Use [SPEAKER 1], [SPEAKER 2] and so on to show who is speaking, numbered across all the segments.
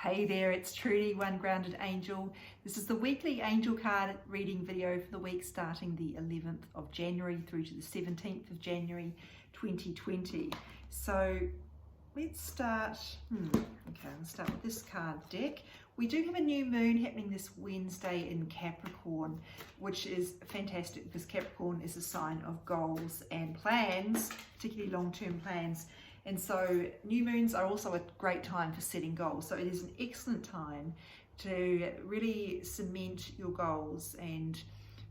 [SPEAKER 1] Hey there, it's Trudy, One Grounded Angel. This is the weekly angel card reading video for the week starting the 11th of January through to the 17th of January 2020. So let's start, let's start with this card deck. We do have a new moon happening this Wednesday in Capricorn, which is fantastic because Capricorn is a sign of goals and plans, particularly long-term plans. And so new moons are also a great time for setting goals. So it is an excellent time to really cement your goals and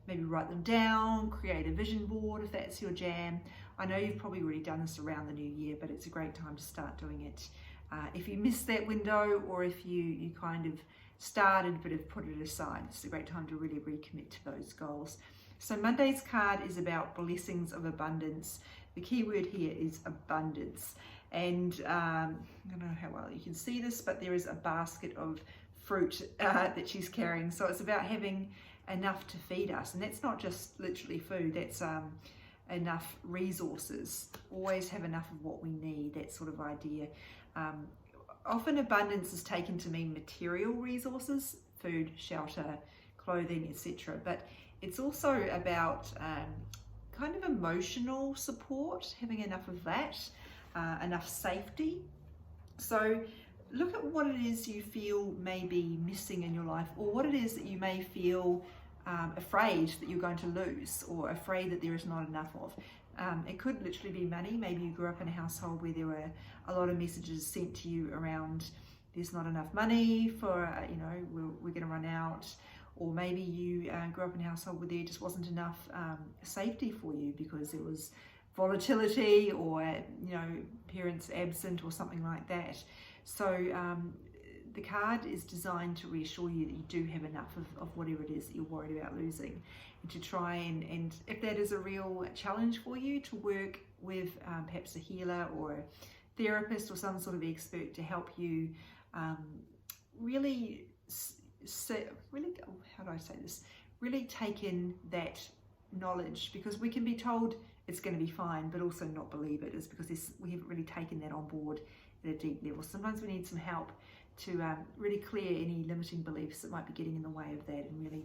[SPEAKER 1] maybe write them down, create a vision board if that's your jam. I know you've probably already done this around the new year, but it's a great time to start doing it. If you missed that window, or if you kind of started but have put it aside, it's a great time to really recommit to those goals. So Monday's card is about blessings of abundance. The key word here is abundance. And I don't know how well you can see this, but there is a basket of fruit that she's carrying. So it's about having enough to feed us. And that's not just literally food, that's enough resources. Always have enough of what we need, that sort of idea. Often abundance is taken to mean material resources, food, shelter, clothing, etc. But it's also about kind of emotional support, having enough of that, enough safety. So look at what it is you feel may be missing in your life, or what it is that you may feel afraid that you're going to lose, or afraid that there is not enough of. It could literally be money. Maybe you grew up in a household where there were a lot of messages sent to you around there's not enough money for, we're going to run out. Or maybe you grew up in a household where there just wasn't enough safety for you because there was volatility, or parents absent or something like that. So the card is designed to reassure you that you do have enough of whatever it is that you're worried about losing, and to try and if that is a real challenge for you, to work with perhaps a healer or a therapist or some sort of expert to help you really take in that knowledge, because we can be told it's going to be fine but also not believe it. It's because we haven't really taken that on board at a deep level. Sometimes we need some help to really clear any limiting beliefs that might be getting in the way of that, and really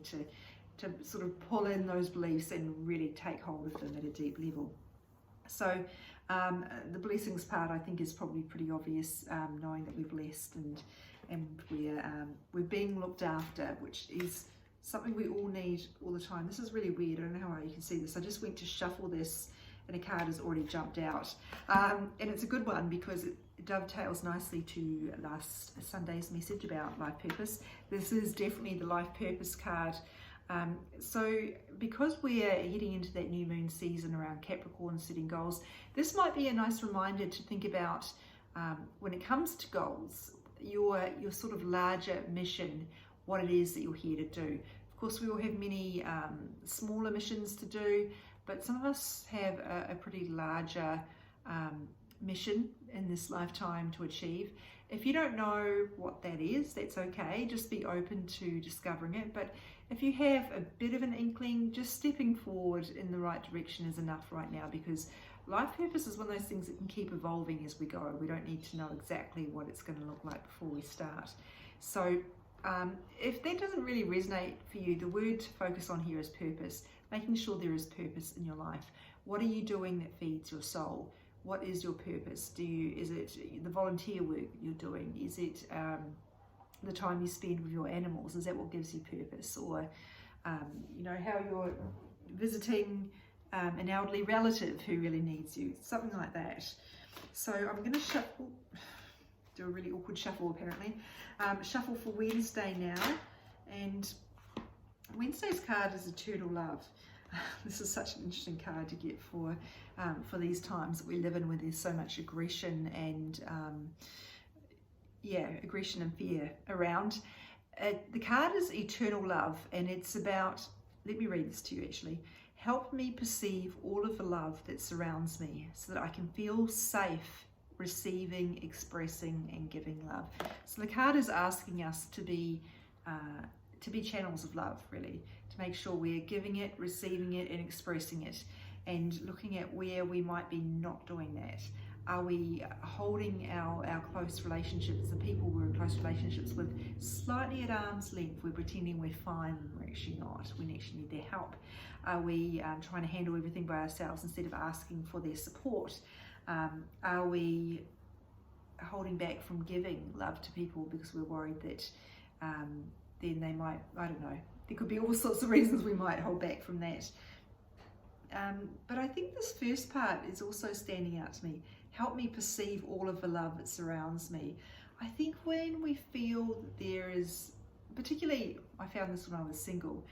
[SPEAKER 1] to sort of pull in those beliefs and really take hold of them at a deep level. So the blessings part, I think, is probably pretty obvious, knowing that we're blessed and we're being looked after, which is something we all need all the time. This is really weird. I don't know how well you can see this. I just went to shuffle this and a card has already jumped out. And it's a good one because it dovetails nicely to last Sunday's message about life purpose. This is definitely the life purpose card. So because we're heading into that new moon season around Capricorn, setting goals, this might be a nice reminder to think about when it comes to goals, your sort of larger mission, what it is that you're here to do. Of course, we all have many smaller missions to do, but some of us have a pretty larger mission in this lifetime to achieve. If you don't know what that is, that's okay. Just be open to discovering it. But if you have a bit of an inkling, just stepping forward in the right direction is enough right now, because life purpose is one of those things that can keep evolving as we go. We don't need to know exactly what it's going to look like before we start. So if that doesn't really resonate for you, the word to focus on here is purpose, making sure there is purpose in your life. What are you doing that feeds your soul? What is your purpose? Is it the volunteer work you're doing? Is it the time you spend with your animals? Is that what gives you purpose? Or how you're visiting an elderly relative who really needs you, something like that. So I'm going to shuffle, do a really awkward shuffle apparently. Shuffle for Wednesday now, and Wednesday's card is Eternal Love. This is such an interesting card to get for these times that we live in, where there's so much aggression and aggression and fear around. The card is Eternal Love, and it's about, let me read this to you actually. Help me perceive all of the love that surrounds me so that I can feel safe receiving, expressing and giving love. So the card is asking us to be channels of love, really, to make sure we're giving it, receiving it and expressing it, and looking at where we might be not doing that. Are we holding our close relationships, the people we're in close relationships with, slightly at arm's length? We're pretending we're fine when we're actually not. We actually need their help. Are we trying to handle everything by ourselves instead of asking for their support? Are we holding back from giving love to people because we're worried that then they might, I don't know, there could be all sorts of reasons we might hold back from that. But I think this first part is also standing out to me. Help me perceive all of the love that surrounds me. I think when we feel that there is, particularly I found this when I was single,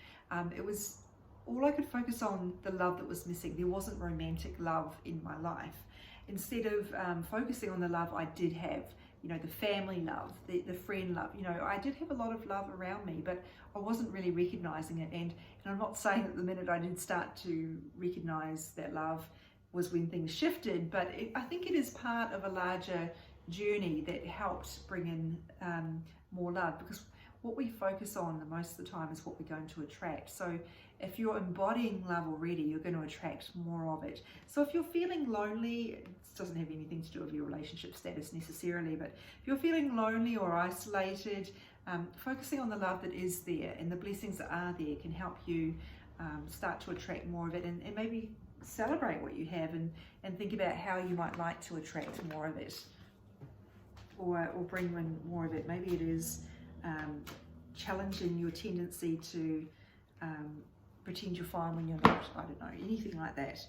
[SPEAKER 1] it was all I could focus on the love that was missing. There wasn't romantic love in my life. Instead of focusing on the love I did have, you know, the family love, the friend love, you know, I did have a lot of love around me, but I wasn't really recognizing it. And I'm not saying that the minute I did start to recognize that love was when things shifted, but I think it is part of a larger journey that helped bring in more love, because what we focus on the most of the time is what we're going to attract. So if you're embodying love already, you're going to attract more of it. So if you're feeling lonely, it doesn't have anything to do with your relationship status necessarily, but if you're feeling lonely or isolated, focusing on the love that is there and the blessings that are there can help you start to attract more of it, and maybe celebrate what you have and think about how you might like to attract more of it, or bring in more of it. Maybe it is challenging your tendency to pretend you're fine when you're not. I don't know, anything like that.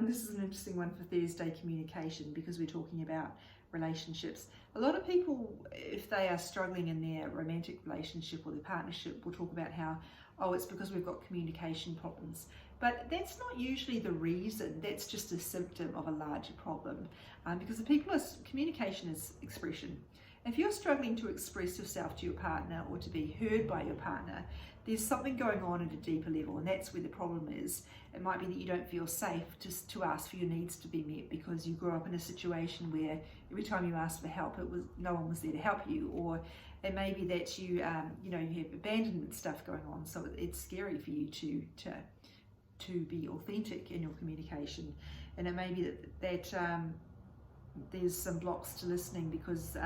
[SPEAKER 1] This is an interesting one for Thursday communication, because we're talking about relationships. A lot of people, if they are struggling in their romantic relationship or their partnership, will talk about how, oh, it's because we've got communication problems. But that's not usually the reason. That's just a symptom of a larger problem, because communication is expression. If you're struggling to express yourself to your partner or to be heard by your partner, there's something going on at a deeper level, and that's where the problem is. It might be that you don't feel safe to ask for your needs to be met because you grew up in a situation where every time you asked for help, no one was there to help you, or it may be that you have abandonment stuff going on, so it's scary for you to be authentic in your communication. And it may be that there's some blocks to listening because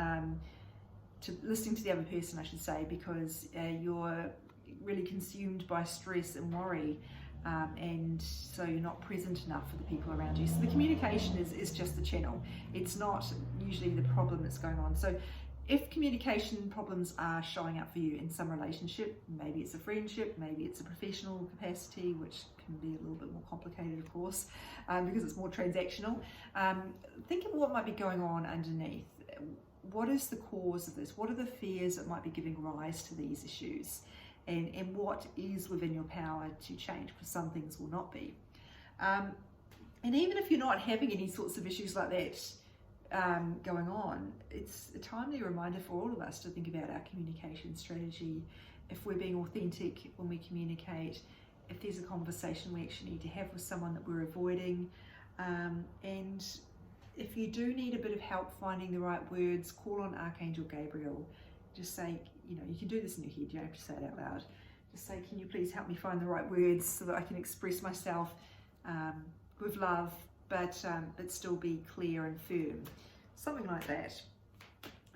[SPEAKER 1] listening to the other person, I should say, because you're really consumed by stress and worry, and so you're not present enough for the people around you. So the communication is just the channel. It's not usually the problem that's going on. So if communication problems are showing up for you in some relationship, maybe it's a friendship, maybe it's a professional capacity, which can be a little bit more complicated, of course, because it's more transactional. Think of what might be going on underneath. What is the cause of this? What are the fears that might be giving rise to these issues? And what is within your power to change? Because some things will not be. And even if you're not having any sorts of issues like that going on, it's a timely reminder for all of us to think about our communication strategy. If we're being authentic when we communicate, if there's a conversation we actually need to have with someone that we're avoiding, and if you do need a bit of help finding the right words, call on Archangel Gabriel. Just say, you can do this in your head, you don't have to say it out loud. Just say, can you please help me find the right words so that I can express myself with love, but still be clear and firm. Something like that.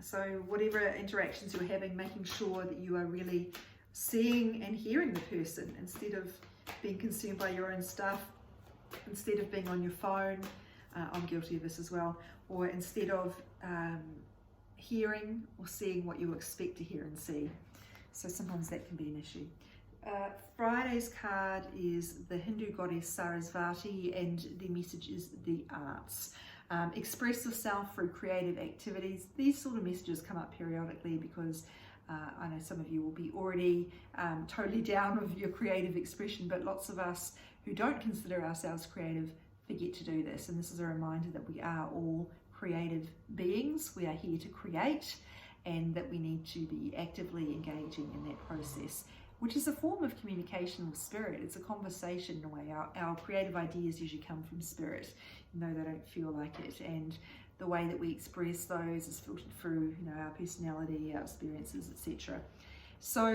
[SPEAKER 1] So whatever interactions you're having, making sure that you are really seeing and hearing the person instead of being consumed by your own stuff, instead of being on your phone. I'm guilty of this as well. Or instead of hearing or seeing what you expect to hear and see. So sometimes that can be an issue. Friday's card is the Hindu goddess Sarasvati, and the message is the arts. Express yourself through creative activities. These sort of messages come up periodically because I know some of you will be already totally down with your creative expression, but lots of us who don't consider ourselves creative forget to do this. And this is a reminder that we are all creative beings. We are here to create, and that we need to be actively engaging in that process, which is a form of communication with spirit. It's a conversation in a way. Our creative ideas usually come from spirit, even though they don't feel like it. And the way that we express those is filtered through, our personality, our experiences, etc. So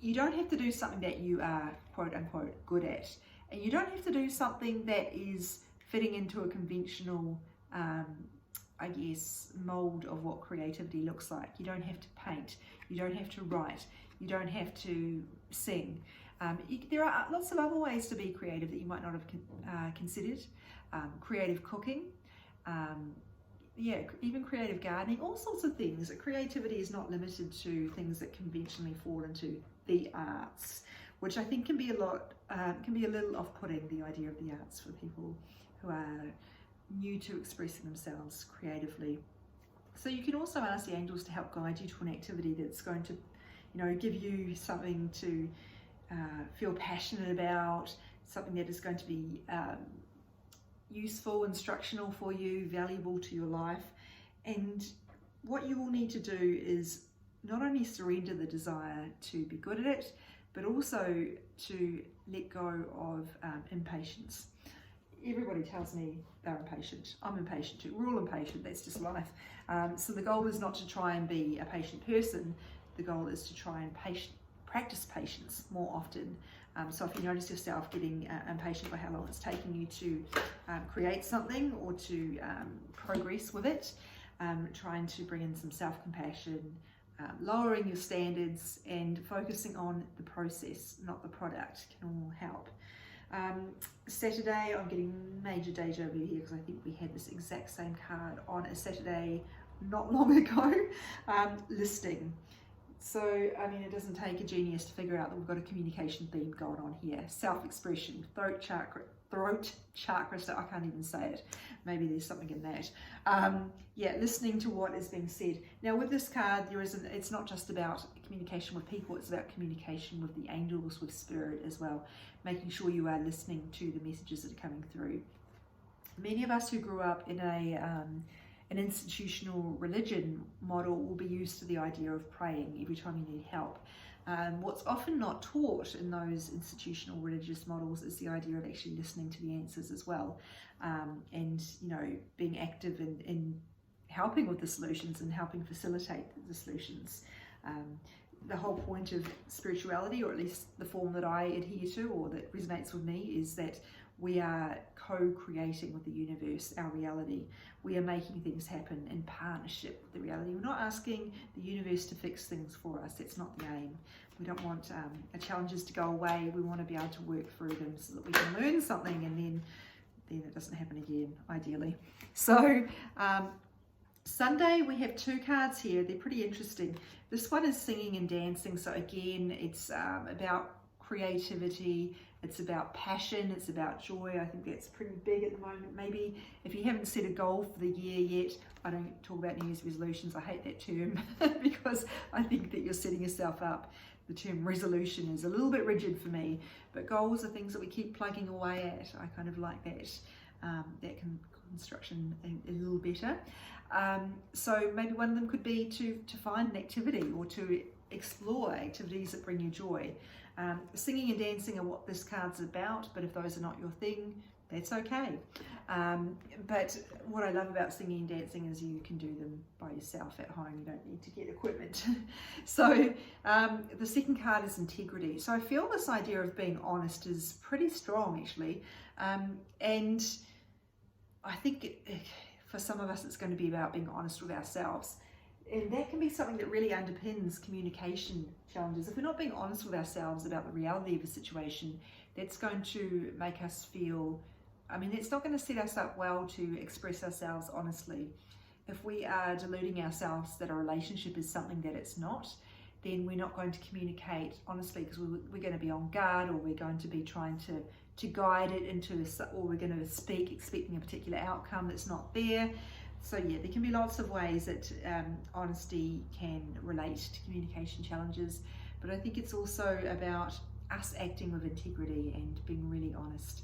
[SPEAKER 1] you don't have to do something that you are quote unquote good at, and you don't have to do something that is fitting into a conventional I guess, mold of what creativity looks like. You don't have to paint, you don't have to write, you don't have to sing. There are lots of other ways to be creative that you might not have considered. Creative cooking, even creative gardening, all sorts of things. Creativity is not limited to things that conventionally fall into the arts, which I think can be a little off-putting, the idea of the arts, for people who are new to expressing themselves creatively. So you can also ask the angels to help guide you to an activity that's going to, give you something to feel passionate about, something that is going to be useful, instructional for you, valuable to your life. And what you will need to do is not only surrender the desire to be good at it, but also to let go of impatience. Everybody tells me they're impatient. I'm impatient too. We're all impatient. That's just life. So the goal is not to try and be a patient person. The goal is to try and practice patience more often. So if you notice yourself getting impatient by how long it's taking you to create something or to progress with it, trying to bring in some self-compassion, lowering your standards and focusing on the process, not the product, can all help. Saturday, I'm getting major deja vu here because I think we had this exact same card on a Saturday not long ago, listening. So, it doesn't take a genius to figure out that we've got a communication theme going on here. Self-expression, throat chakra, so I can't even say it. Maybe there's something in that. Listening to what is being said. Now with this card, it's not just about communication with people, it's about communication with the angels, with spirit as well. Making sure you are listening to the messages that are coming through. Many of us who grew up in an institutional religion model will be used to the idea of praying every time you need help. What's often not taught in those institutional religious models is the idea of actually listening to the answers as well, and being active in helping with the solutions and helping facilitate the solutions. The whole point of spirituality, or at least the form that I adhere to or that resonates with me, is that we are co-creating with the universe, our reality. We are making things happen in partnership with the reality. We're not asking the universe to fix things for us. That's not the aim. We don't want our challenges to go away. We want to be able to work through them so that we can learn something and then it doesn't happen again, ideally. So Sunday, we have two cards here. They're pretty interesting. This one is singing and dancing. So again, it's about creativity, it's about passion, it's about joy. I think that's pretty big at the moment. Maybe if you haven't set a goal for the year yet, I don't talk about New Year's resolutions, I hate that term because I think that you're setting yourself up. The term resolution is a little bit rigid for me, but goals are things that we keep plugging away at. I kind of like that, construction a little better. So maybe one of them could be to find an activity or to explore activities that bring you joy. Singing and dancing are what this card's about, but if those are not your thing, that's okay. But what I love about singing and dancing is you can do them by yourself at home. You don't need to get equipment. So the second card is integrity. So I feel this idea of being honest is pretty strong, actually. And I think for some of us, it's going to be about being honest with ourselves. And that can be something that really underpins communication challenges. If we're not being honest with ourselves about the reality of a situation, that's going to make us feel, it's not going to set us up well to express ourselves honestly. If we are deluding ourselves that a relationship is something that it's not, then we're not going to communicate honestly, because we're going to be on guard, or we're going to be trying to guide it into, or we're going to speak expecting a particular outcome that's not there. So yeah, there can be lots of ways that honesty can relate to communication challenges, but I think it's also about us acting with integrity and being really honest.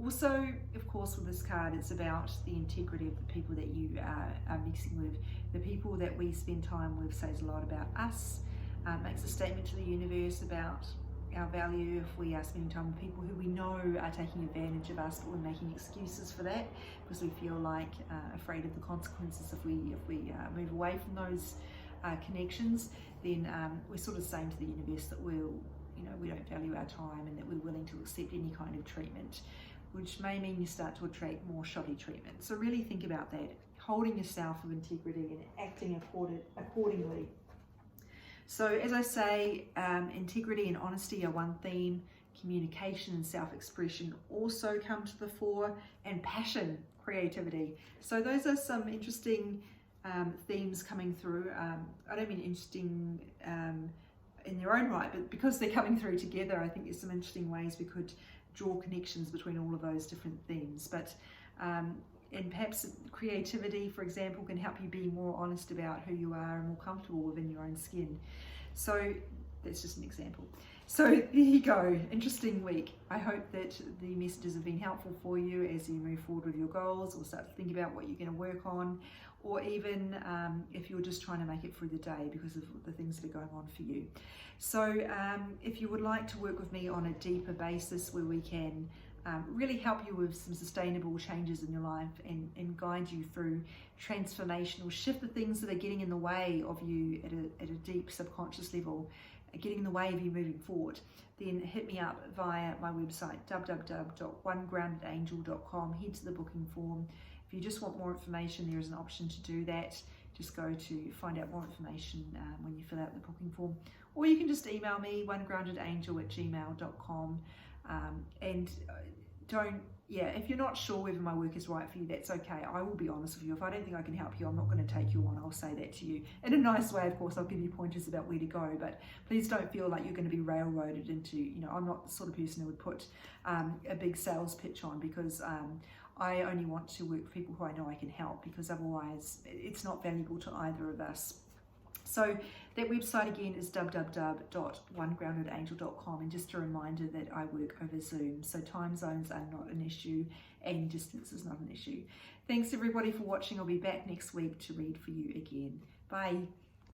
[SPEAKER 1] Also, of course, with this card, it's about the integrity of the people that you are mixing with. The people that we spend time with says a lot about us, makes a statement to the universe about our value. If we are spending time with people who we know are taking advantage of us, but we're making excuses for that because we feel like afraid of the consequences if we move away from those connections, then we're sort of saying to the universe that we don't value our time and that we're willing to accept any kind of treatment. which may mean you start to attract more shoddy treatment. So really think about that, holding yourself with integrity and acting accordingly. So as I say, integrity and honesty are one theme. Communication and self-expression also come to the fore, and passion, creativity. So those are some interesting themes coming through. I don't mean interesting in their own right, but because they're coming through together, I think there's some interesting ways we could draw connections between all of those different themes. But and perhaps creativity, for example, can help you be more honest about who you are and more comfortable within your own skin. So that's just an example. So there you go, interesting week. I hope that the messages have been helpful for you as you move forward with your goals, or start to think about what you're going to work on, or even if you're just trying to make it through the day because of the things that are going on for you. So if you would like to work with me on a deeper basis where we can really help you with some sustainable changes in your life and guide you through transformational, shift the things that are getting in the way of you at a deep subconscious level, getting in the way of you moving forward, then hit me up via my website, www.onegroundedangel.com. Head to the booking form. If you just want more information, there is an option to do that. Just go to find out more information when you fill out the booking form. Or you can just email me, onegroundedangel@gmail.com. And if you're not sure whether my work is right for you, that's okay. I will be honest with you. If I don't think I can help you, I'm not going to take you on. I'll say that to you in a nice way. Of course, I'll give you pointers about where to go, but please don't feel like you're going to be railroaded into, I'm not the sort of person who would put a big sales pitch on, because I only want to work with people who I know I can help, because otherwise it's not valuable to either of us. So that website again is www.onegroundedangel.com, and just a reminder that I work over Zoom, so time zones are not an issue and distance is not an issue. Thanks everybody for watching. I'll be back next week to read for you again. Bye.